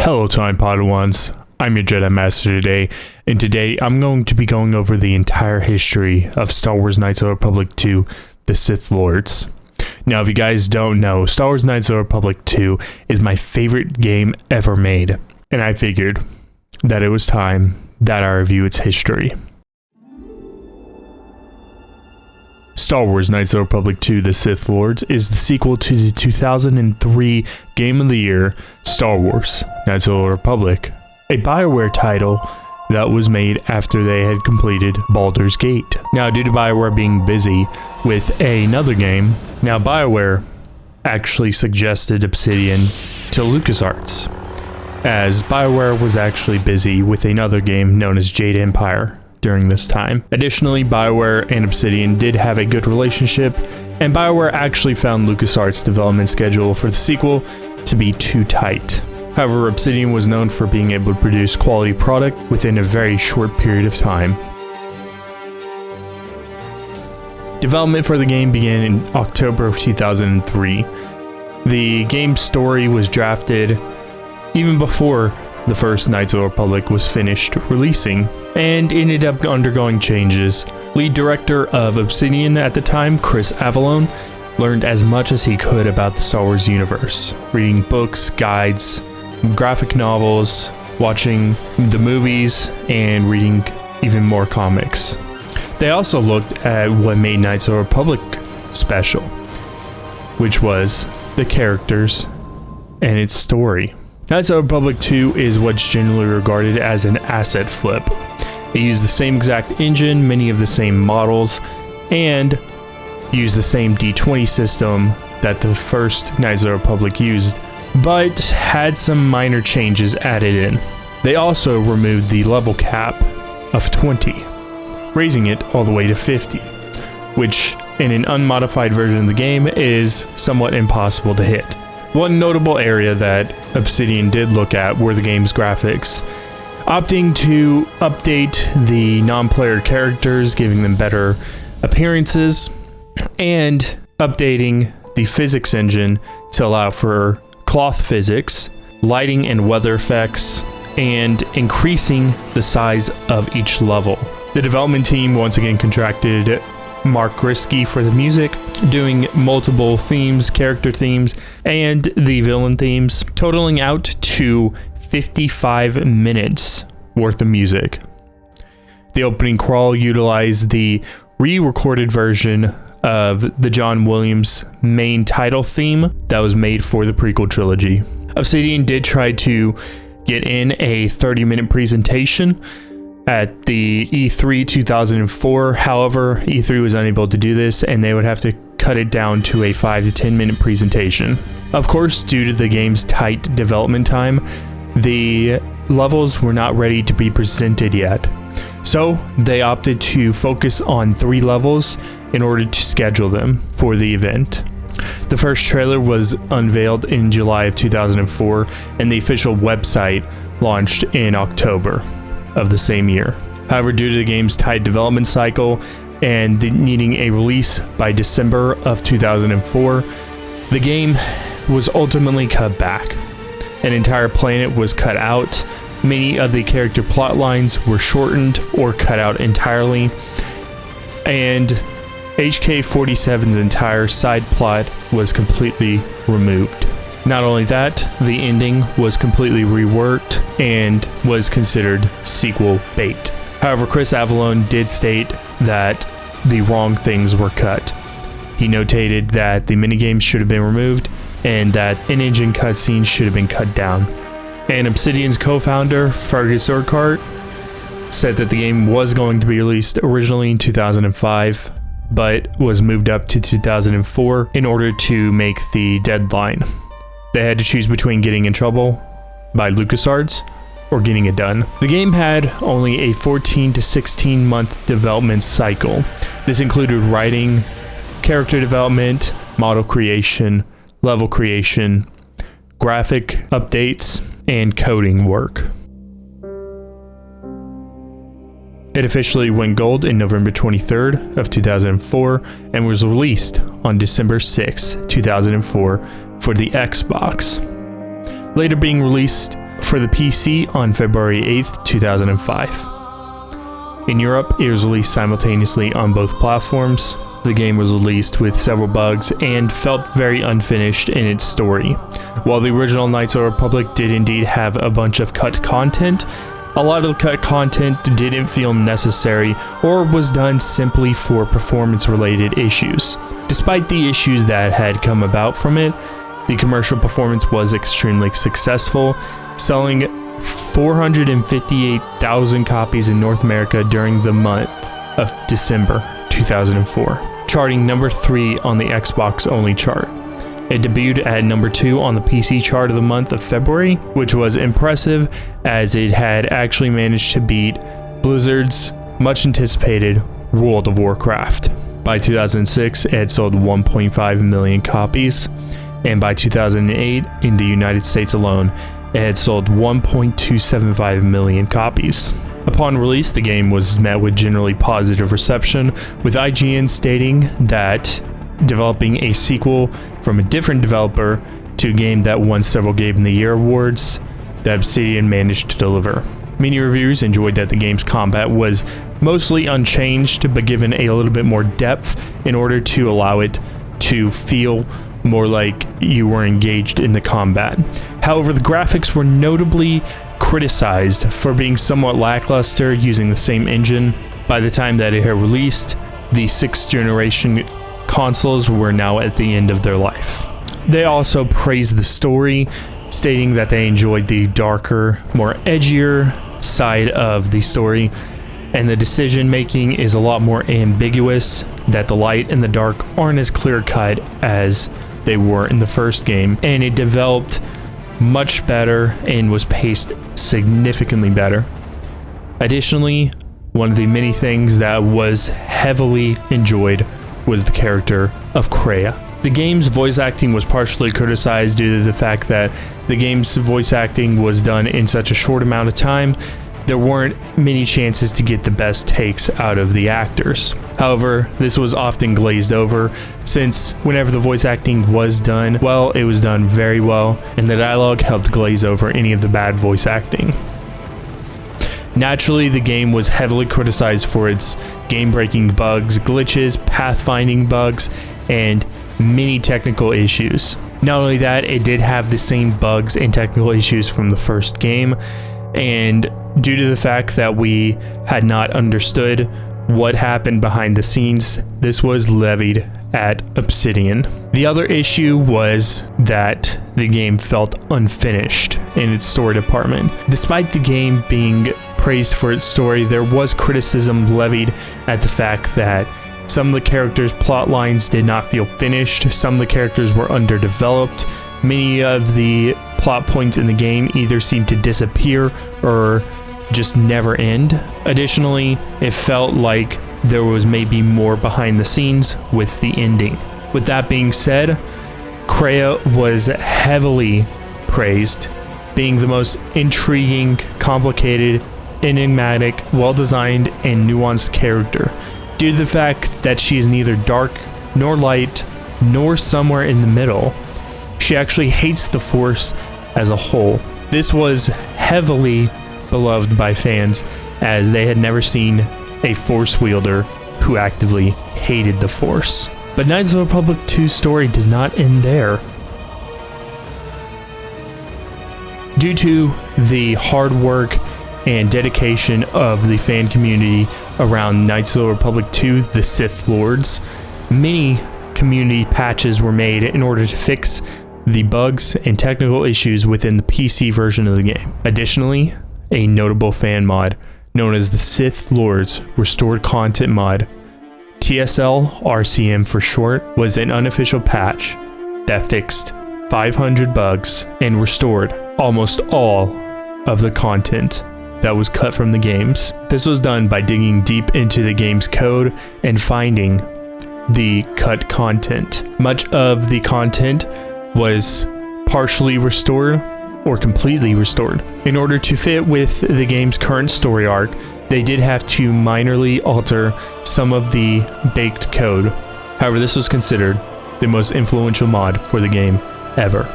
Hello Time Padawans, I'm your Jedi Master today, and today I'm going to be going over the entire history of Star Wars Knights of the Republic 2, The Sith Lords. Now if you guys don't know, Star Wars Knights of the Republic 2 is my favorite game ever made, and I figured that it was time that I review its history. Star Wars Knights of the Republic 2 The Sith Lords is the sequel to the 2003 Game of the Year Star Wars Knights of the Republic, a BioWare title that was made after they had completed Baldur's Gate. Now due to BioWare being busy with another game, now BioWare actually suggested Obsidian to LucasArts, as BioWare was actually busy with another game known as Jade Empire during this time. Additionally, BioWare and Obsidian did have a good relationship, and BioWare actually found LucasArts' development schedule for the sequel to be too tight. However, Obsidian was known for being able to produce quality product within a very short period of time. Development for the game began in October of 2003. The game's story was drafted even before the first Knights of the Republic was finished releasing, and ended up undergoing changes. Lead director of Obsidian at the time, Chris Avellone, learned as much as he could about the Star Wars universe, reading books, guides, graphic novels, watching the movies, and reading even more comics. They also looked at what made Knights of the Republic special, which was the characters and its story. Knights of the Republic 2 is what's generally regarded as an asset flip. It used the same exact engine, many of the same models, and used the same D20 system that the first Knights of the Republic used, but had some minor changes added in. They also removed the level cap of 20, raising it all the way to 50, which in an unmodified version of the game is somewhat impossible to hit. One notable area that Obsidian did look at were the game's graphics, opting to update the non-player characters, giving them better appearances, and updating the physics engine to allow for cloth physics, lighting and weather effects, and increasing the size of each level. The development team once again contracted Mark Grisky for the music, doing multiple themes, character themes, and the villain themes, totaling out to 55 minutes worth of music. The opening crawl utilized the re-recorded version of the John Williams main title theme that was made for the prequel trilogy. Obsidian did try to get in a 30-minute presentation at the E3 2004. However, E3 was unable to do this, and they would have to cut it down to a 5 to 10 minute presentation. Of course, due to the game's tight development time, the levels were not ready to be presented yet. So they opted to focus on 3 levels in order to schedule them for the event. The first trailer was unveiled in July of 2004, and the official website launched in October of the same year. However, due to the game's tight development cycle and needing a release by December of 2004, the game was ultimately cut back. An entire planet was cut out, many of the character plot lines were shortened or cut out entirely, and HK-47's entire side plot was completely removed. Not only that, the ending was completely reworked and was considered sequel bait. However, Chris Avellone did state that the wrong things were cut. He notated that the minigames should have been removed and that in-engine cutscenes should have been cut down. And Obsidian's co-founder, Fergus Urquhart, said that the game was going to be released originally in 2005, but was moved up to 2004 in order to make the deadline. They had to choose between getting in trouble by LucasArts or getting it done. The game had only a 14 to 16 month development cycle. This included writing, character development, model creation, level creation, graphic updates, and coding work. It officially went gold in November 23rd of 2004 and was released on December 6, 2004 for the Xbox. Later being released for the PC on February 8th, 2005. In Europe, it was released simultaneously on both platforms. The game was released with several bugs and felt very unfinished in its story. While the original Knights of the Republic did indeed have a bunch of cut content, a lot of the cut content didn't feel necessary or was done simply for performance-related issues. Despite the issues that had come about from it, the commercial performance was extremely successful, selling 458,000 copies in North America during the month of December 2004, charting number 3 on the Xbox only chart. It debuted at number 2 on the PC chart of the month of February, which was impressive as it had actually managed to beat Blizzard's much anticipated World of Warcraft. By 2006, it had sold 1.5 million copies, and by 2008, in the United States alone, it had sold 1.275 million copies. Upon release, the game was met with generally positive reception, with IGN stating that developing a sequel from a different developer to a game that won several Game of the Year awards, that Obsidian managed to deliver. Many reviewers enjoyed that the game's combat was mostly unchanged, but given a little bit more depth in order to allow it to feel more like you were engaged in the combat. However, the graphics were notably criticized for being somewhat lackluster using the same engine. By the time that it had released, the 6th generation consoles were now at the end of their life. They also praised the story, stating that they enjoyed the darker, more edgier side of the story, and the decision making is a lot more ambiguous, that the light and the dark aren't as clear cut as they were in the first game, and it developed much better and was paced significantly better. Additionally, one of the many things that was heavily enjoyed was the character of Kreia. The game's voice acting was partially criticized due to the fact that the game's voice acting was done in such a short amount of time. There weren't many chances to get the best takes out of the actors. However, this was often glazed over, since whenever the voice acting was done well, it was done very well, and the dialogue helped glaze over any of the bad voice acting. Naturally, the game was heavily criticized for its game-breaking bugs, glitches, pathfinding bugs, and many technical issues. Not only that, it did have the same bugs and technical issues from the first game, and due to the fact that we had not understood what happened behind the scenes, this was levied at Obsidian. The other issue was that the game felt unfinished in its story department. Despite the game being praised for its story, there was criticism levied at the fact that some of the characters' plot lines did not feel finished, some of the characters were underdeveloped, many of the plot points in the game either seemed to disappear or just never end. Additionally, it felt like there was maybe more behind the scenes with the ending. With that being said, Kreia was heavily praised, being the most intriguing, complicated, enigmatic, well-designed, and nuanced character, due to the fact that she is neither dark nor light nor somewhere in the middle. She actually hates the Force as a whole. This was heavily beloved by fans, as they had never seen a Force wielder who actively hated the Force. But Knights of the Republic 2's story does not end there. Due to the hard work and dedication of the fan community around Knights of the Republic 2, the Sith Lords, many community patches were made in order to fix the bugs and technical issues within the PC version of the game. Additionally, a notable fan mod known as the Sith Lords Restored Content mod, TSL RCM for short, was an unofficial patch that fixed 500 bugs and restored almost all of the content that was cut from the games. This was done by digging deep into the game's code and finding the cut content. Much of the content was partially restored or completely restored. In order to fit with the game's current story arc, they did have to minorly alter some of the baked code. However, this was considered the most influential mod for the game ever.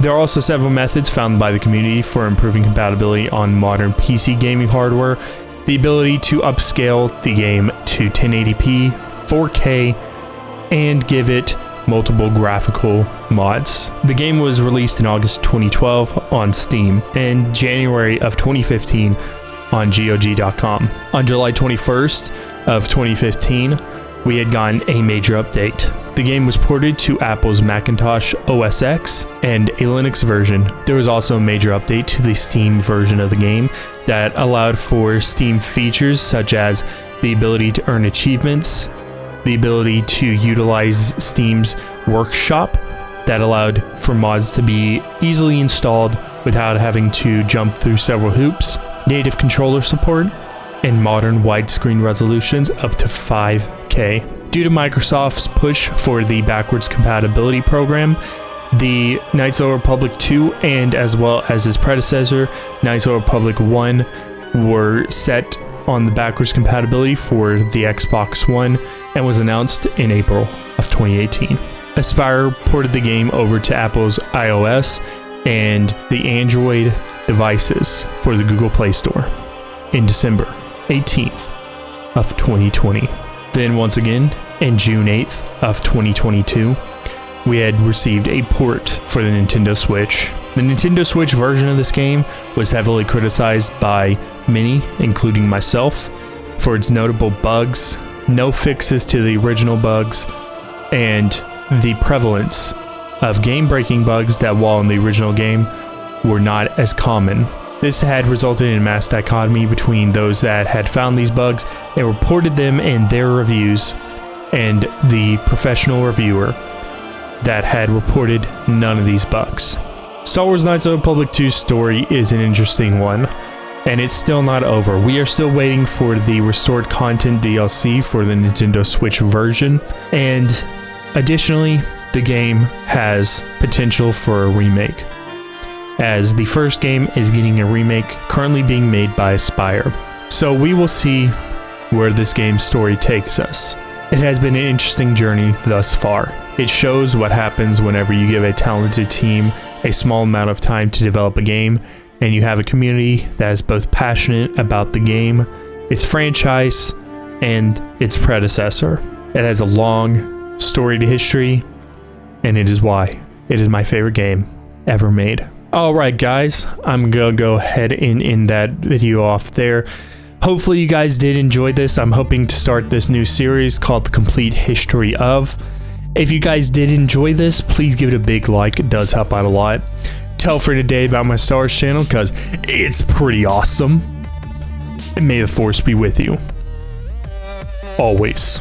There are also several methods found by the community for improving compatibility on modern PC gaming hardware. The ability to upscale the game to 1080p, 4K, and give it multiple graphical mods. The game was released in August 2012 on Steam and January of 2015 on GOG.com. On July 21st of 2015, we had gotten a major update. The game was ported to Apple's Macintosh OS X and a Linux version. There was also a major update to the Steam version of the game that allowed for Steam features such as the ability to earn achievements, the ability to utilize Steam's workshop that allowed for mods to be easily installed without having to jump through several hoops, native controller support, and modern widescreen resolutions up to 5K. Due to Microsoft's push for the backwards compatibility program, the Knights of the Republic 2 and as well as its predecessor, Knights of the Republic 1, were set on the backwards compatibility for the Xbox One and was announced in April of 2018. Aspyr ported the game over to Apple's iOS and the Android devices for the Google Play Store in December 18th of 2020. Then once again, in June 8th of 2022, we had received a port for the Nintendo Switch. The Nintendo Switch version of this game was heavily criticized by many, including myself, for its notable bugs, no fixes to the original bugs, and the prevalence of game-breaking bugs that, while in the original game, were not as common. This had resulted in a mass dichotomy between those that had found these bugs and reported them in their reviews, and the professional reviewer that had reported none of these bugs. Star Wars Knights of the Republic 2's story is an interesting one, and it's still not over. We are still waiting for the restored content DLC for the Nintendo Switch version, and additionally, the game has potential for a remake, as the first game is getting a remake currently being made by Aspyr. So we will see where this game's story takes us. It has been an interesting journey thus far. It shows what happens whenever you give a talented team a small amount of time to develop a game, and you have a community that is both passionate about the game, its franchise, and its predecessor. It has a long, storied history, and it is why it is my favorite game ever made. Alright guys, I'm gonna go ahead and end that video off there. Hopefully you guys did enjoy this. I'm hoping to start this new series called The Complete History Of. If you guys did enjoy this, please give it a big like. It does help out a lot. Tell a friend today about my Star Wars channel because it's pretty awesome. And may the Force be with you. Always.